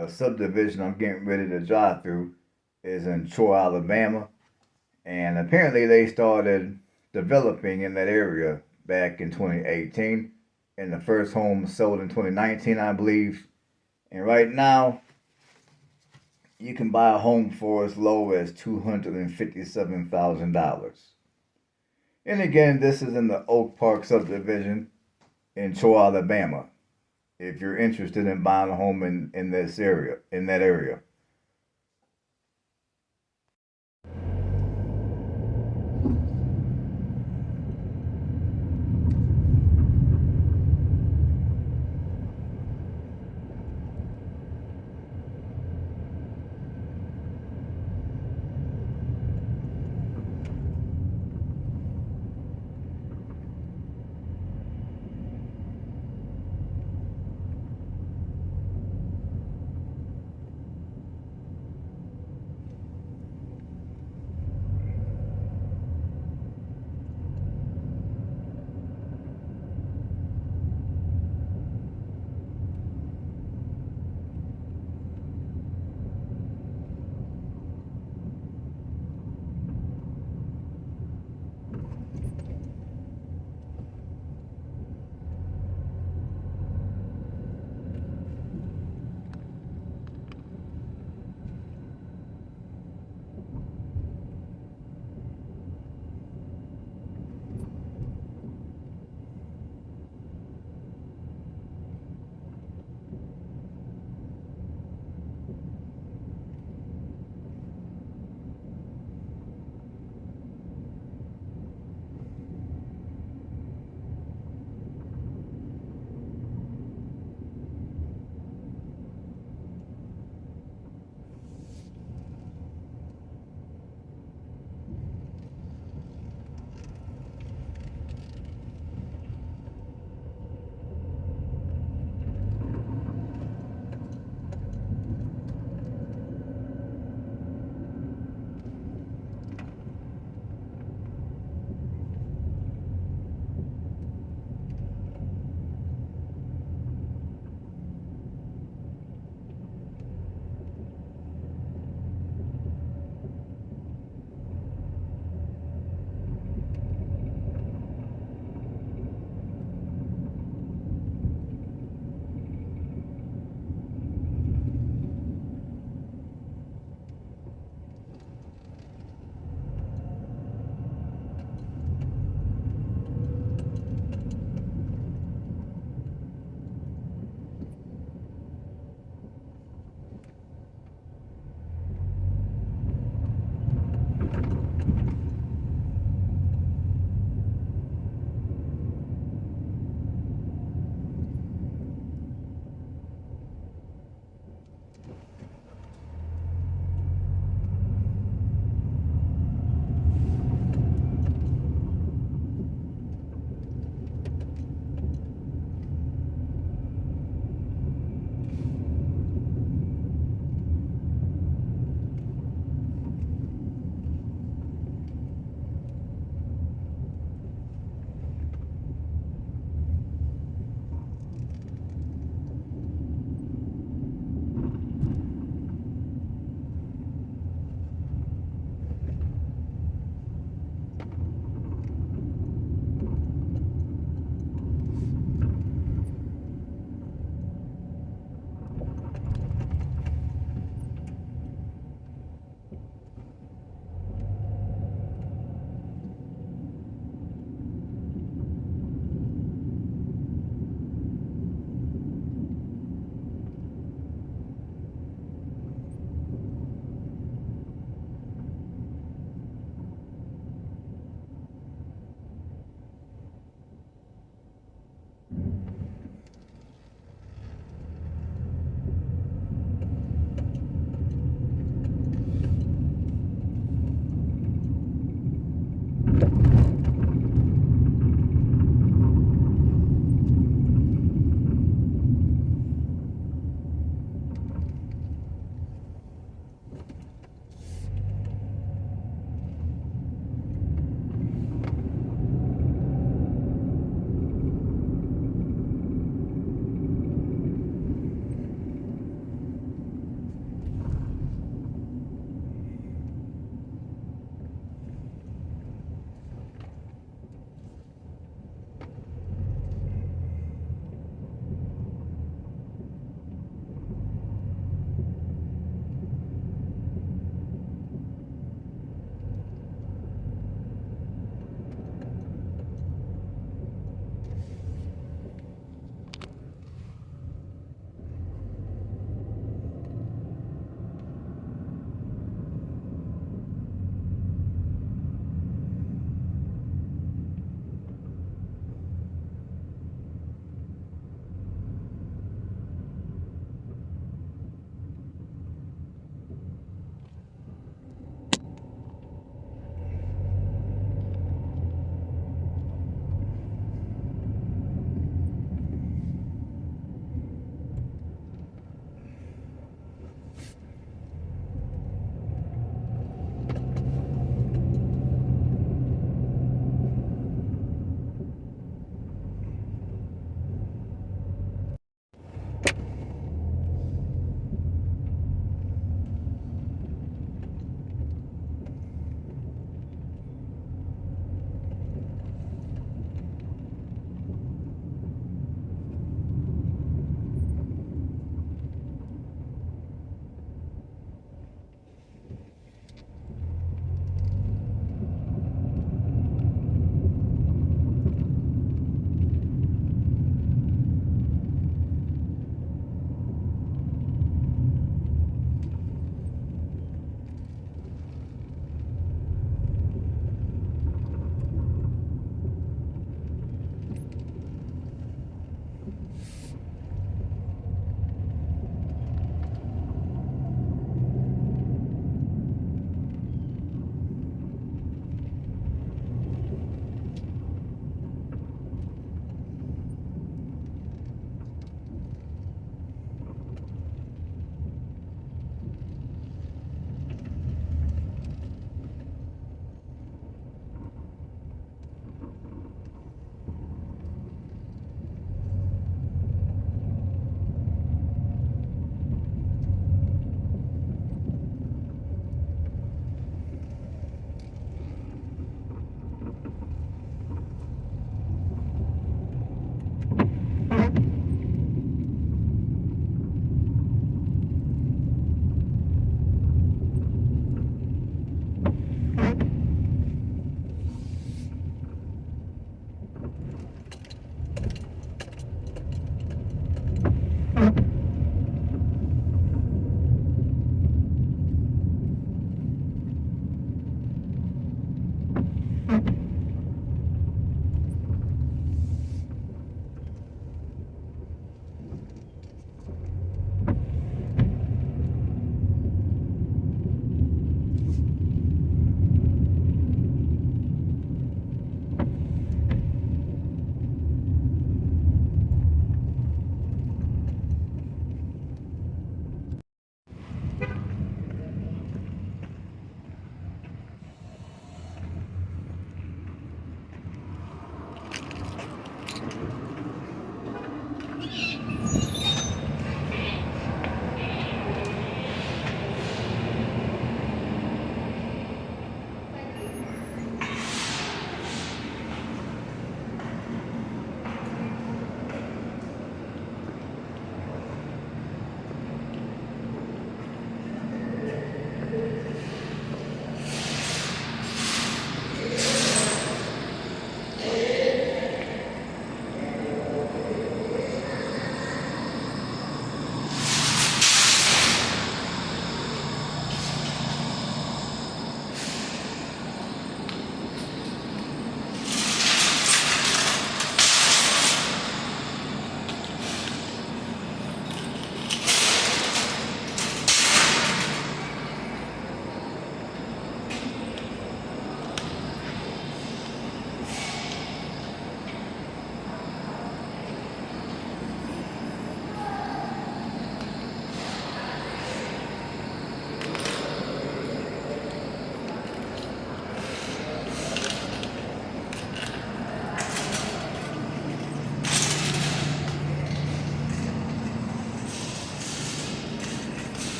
A subdivision I'm getting ready to drive through is in Troy, Alabama, and apparently they started developing in that area back in 2018, and the first home sold in 2019, I believe. And right now, you can buy a home for as low as $257,000. And again, this is in the Oak Park subdivision in Troy, Alabama. If you're interested in buying a home in this area, in that area.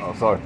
Oh, sorry.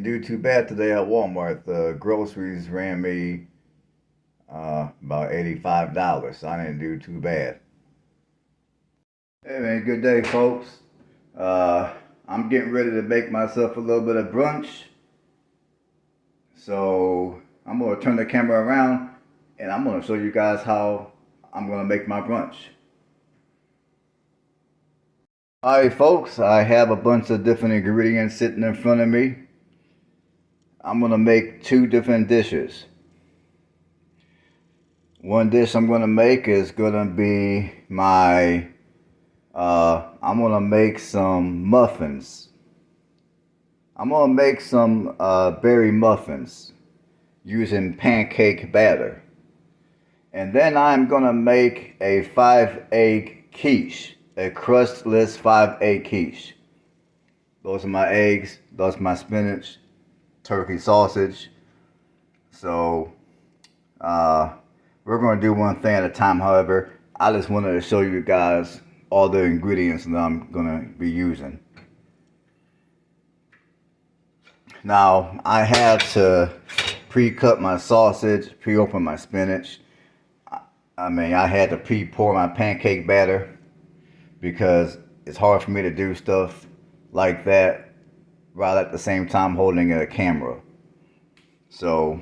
do too bad today at Walmart. The groceries ran me about $85. So I didn't do too bad. Hey man, good day, folks. Uh, I'm getting ready to make myself a little bit of brunch. So I'm gonna turn the camera around and I'm gonna show you guys how I'm gonna make my brunch. Alright folks, I have a bunch of different ingredients sitting in front of me. I'm gonna make two different dishes. One dish I'm gonna make is gonna be my I'm gonna make some muffins. I'm gonna make some berry muffins using pancake batter. And then I'm gonna make a 5-egg quiche, a crustless 5-egg quiche. Those are my eggs, those are my spinach, turkey sausage. So we're gonna do one thing at a time. However, I just wanted to show you guys all the ingredients that I'm gonna be using. Now I had to pre-cut my sausage, pre-open my spinach. I had to pre-pour my pancake batter because it's hard for me to do stuff like that while at the same time holding a camera. So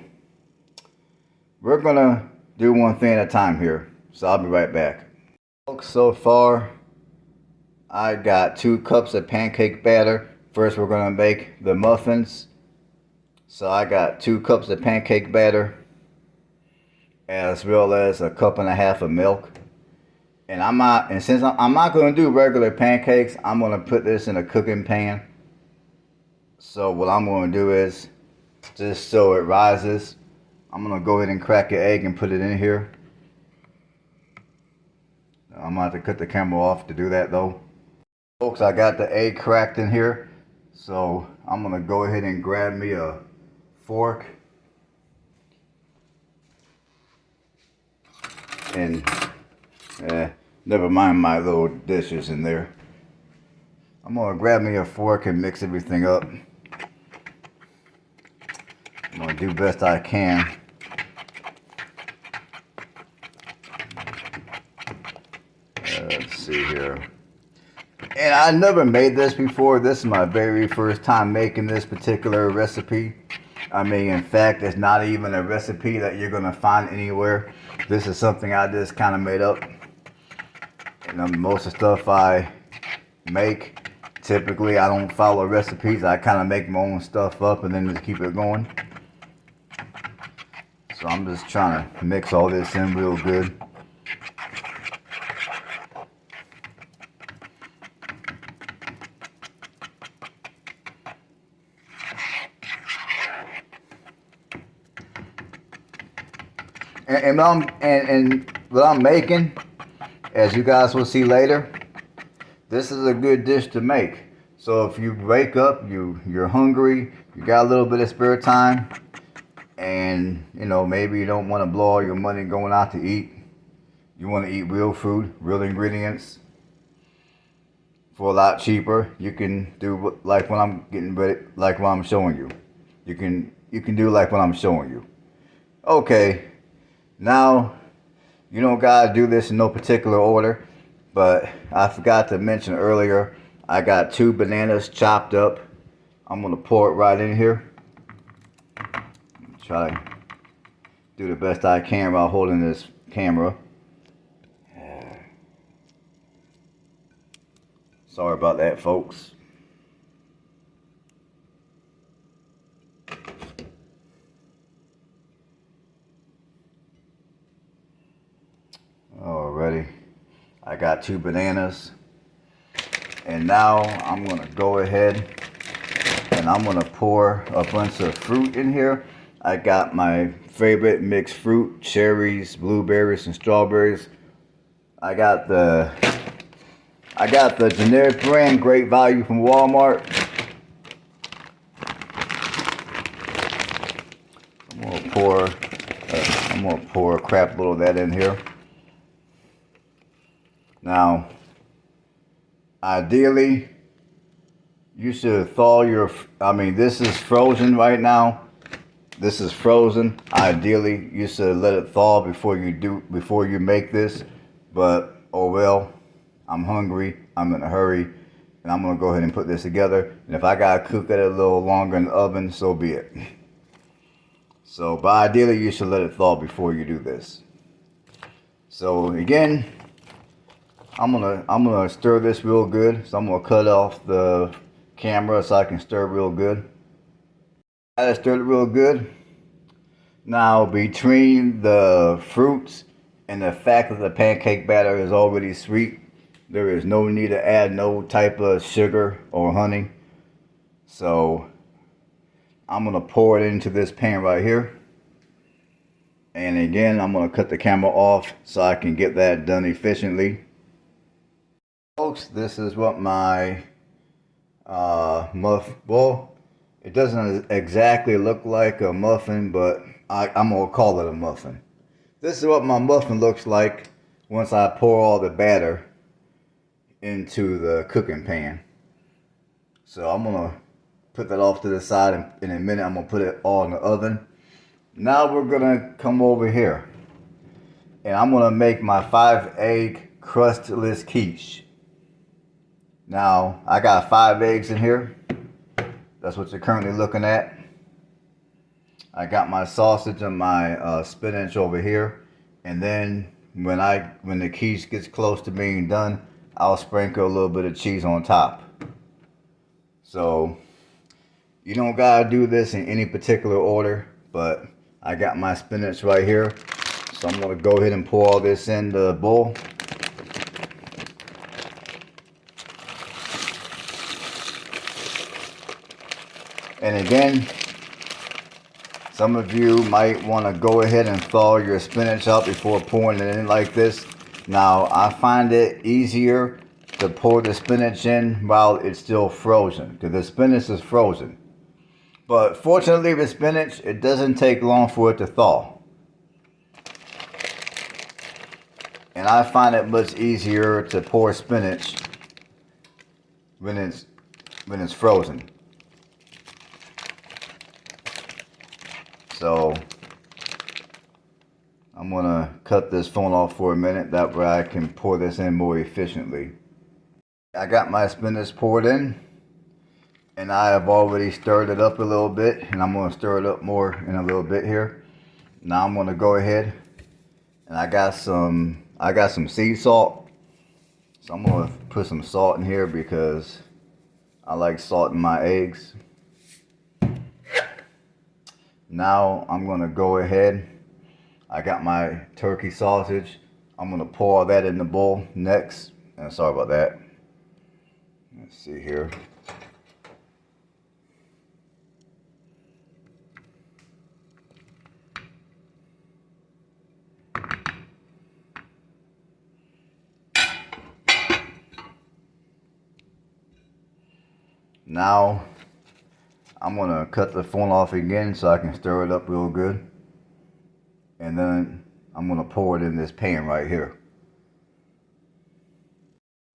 we're gonna do one thing at a time here. So I'll be right back. So far, I got 2 cups of pancake batter. First, we're gonna make the muffins. So I got 2 cups of pancake batter, as well as a cup and a half of milk. And since I'm not gonna do regular pancakes, I'm gonna put this in a cooking pan. So what I'm gonna do is, just so it rises, I'm gonna go ahead and crack an egg and put it in here. I'm gonna have to cut the camera off to do that though. Folks, I got the egg cracked in here. So I'm gonna go ahead and grab me a fork. And never mind my little dishes in there. I'm gonna grab me a fork and mix everything up. I'm gonna do best I can. Let's see here. And I never made this before. This is my very first time making this particular recipe. In fact, it's not even a recipe that you're gonna find anywhere. This is something I just kind of made up. And most of the stuff I make, typically I don't follow recipes. I kind of make my own stuff up and then just keep it going. So I'm just trying to mix all this in real good. And what I'm making, as you guys will see later, this is a good dish to make. So if you wake up, you're hungry, you got a little bit of spare time, and maybe you don't want to blow all your money going out to eat. You want to eat real food, real ingredients for a lot cheaper. You can do like what I'm getting ready, like what I'm showing you. You can do like what I'm showing you. Okay. Now, you don't gotta do this in no particular order, but I forgot to mention earlier, I got 2 bananas chopped up. I'm gonna pour it right in here. Try to do the best I can while holding this camera. Sorry about that, folks. Alrighty, I got 2 bananas, and now I'm gonna go ahead and I'm gonna pour a bunch of fruit in here. I got my favorite mixed fruit: cherries, blueberries, and strawberries. I got the generic brand Great Value from Walmart. I'm gonna pour a crap load of that in here. Now, ideally, You should thaw your, I mean, this is frozen right now. This is frozen. Ideally, you should let it thaw before you make this. But, oh well, I'm hungry, I'm in a hurry, and I'm gonna go ahead and put this together. And if I gotta cook it a little longer in the oven, so be it. So, but ideally, you should let it thaw before you do this. So again, I'm gonna stir this real good. So I'm gonna cut off the camera so I can stir real good. I stirred it real good. Now between the fruits and the fact that the pancake batter is already sweet, there is no need to add no type of sugar or honey. So I'm gonna pour it into this pan right here. And again, I'm gonna cut the camera off so I can get that done efficiently. Folks, this is what my well, it doesn't exactly look like a muffin, but I'm gonna call it a muffin. This is what my muffin looks like once I pour all the batter into the cooking pan. So I'm gonna put that off to the side, and in a minute I'm gonna put it all in the oven. Now we're gonna come over here and I'm gonna make my 5-egg crustless quiche. Now I got 5 eggs in here. That's what you're currently looking at. I got my sausage and my spinach over here, and then when the quiche gets close to being done, I'll sprinkle a little bit of cheese on top. So you don't gotta do this in any particular order, but I got my spinach right here, so I'm gonna go ahead and pour all this in the bowl. And again, some of you might want to go ahead and thaw your spinach out before pouring it in like this. Now, I find it easier to pour the spinach in while it's still frozen, because the spinach is frozen. But fortunately with spinach, it doesn't take long for it to thaw. And I find it much easier to pour spinach when it's frozen. So I'm gonna cut this phone off for a minute, that way I can pour this in more efficiently. I got my spinach poured in, and I have already stirred it up a little bit, and I'm gonna stir it up more in a little bit here. Now I'm gonna go ahead, and I got some sea salt. So I'm gonna put some salt in here because I like salt in my eggs. Now I'm gonna go ahead. I got my turkey sausage. I'm gonna pour that in the bowl next. And sorry about that. Let's see here. Now I'm gonna cut the phone off again so I can stir it up real good. And then I'm gonna pour it in this pan right here.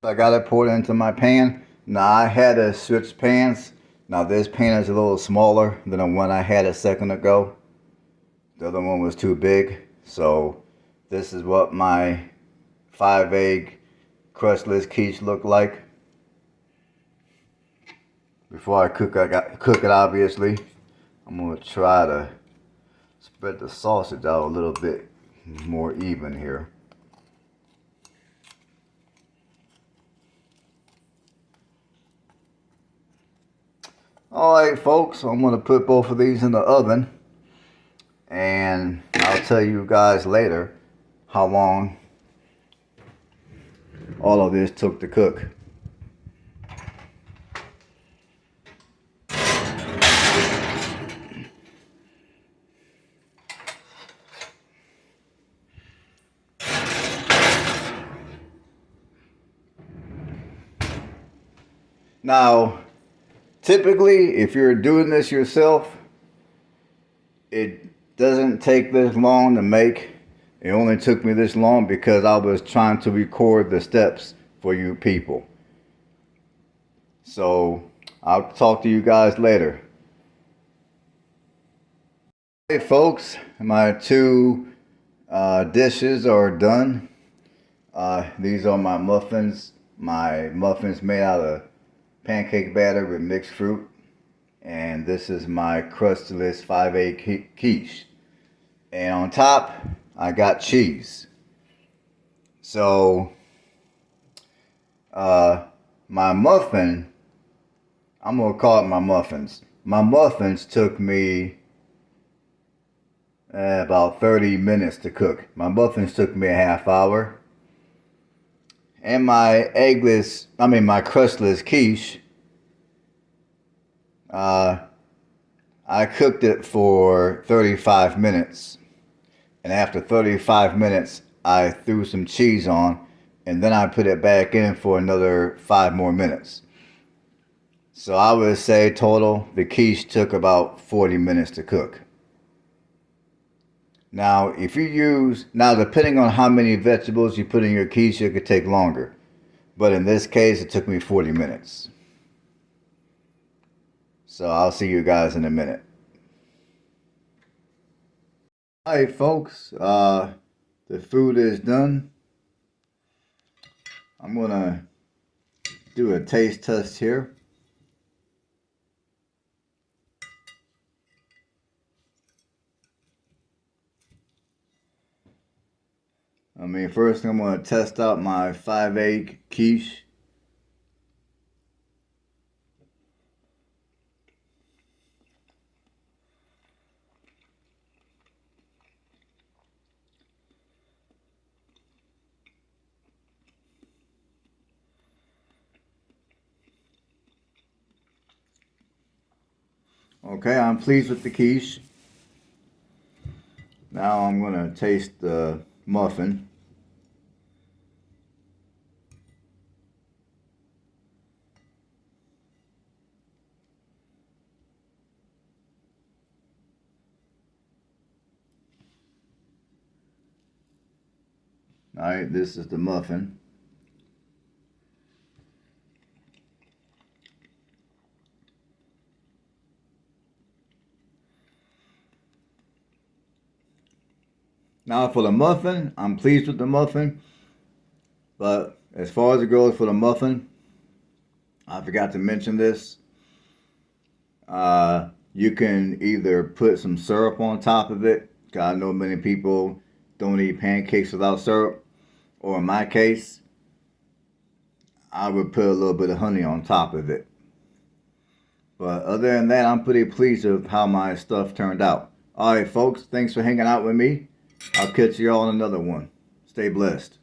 I got it poured into my pan. Now I had to switch pans. Now this pan is a little smaller than the one I had a second ago. The other one was too big. So this is what my 5-egg crustless quiche looked like. Before I cook it obviously. I'm gonna try to spread the sausage out a little bit more even here. Alright folks, I'm gonna put both of these in the oven, and I'll tell you guys later how long all of this took to cook. Now, typically, if you're doing this yourself, it doesn't take this long to make. It only took me this long because I was trying to record the steps for you people. So I'll talk to you guys later. Hey folks, my two dishes are done. These are my muffins. My muffins made out of pancake batter with mixed fruit. And this is my crustless 5-egg quiche. And on top, I got cheese. So, my muffin, I'm going to call it my muffins. My muffins took me about 30 minutes to cook. My muffins took me a half hour. And my my crustless quiche, I cooked it for 35 minutes. And after 35 minutes, I threw some cheese on, and then I put it back in for another 5 more minutes. So I would say total, the quiche took about 40 minutes to cook. Now, depending on how many vegetables you put in your quiche, it could take longer. But in this case, it took me 40 minutes. So I'll see you guys in a minute. Alright folks, the food is done. I'm gonna do a taste test here. First I'm gonna test out my 5-egg quiche. Okay, I'm pleased with the quiche. Now I'm going to taste the muffin. Alright, this is the muffin. Now for the muffin, I'm pleased with the muffin. But as far as it goes for the muffin, I forgot to mention this. You can either put some syrup on top of it. 'Cause I know many people don't eat pancakes without syrup. Or in my case, I would put a little bit of honey on top of it. But other than that, I'm pretty pleased with how my stuff turned out. Alright folks, thanks for hanging out with me. I'll catch you all in another one. Stay blessed.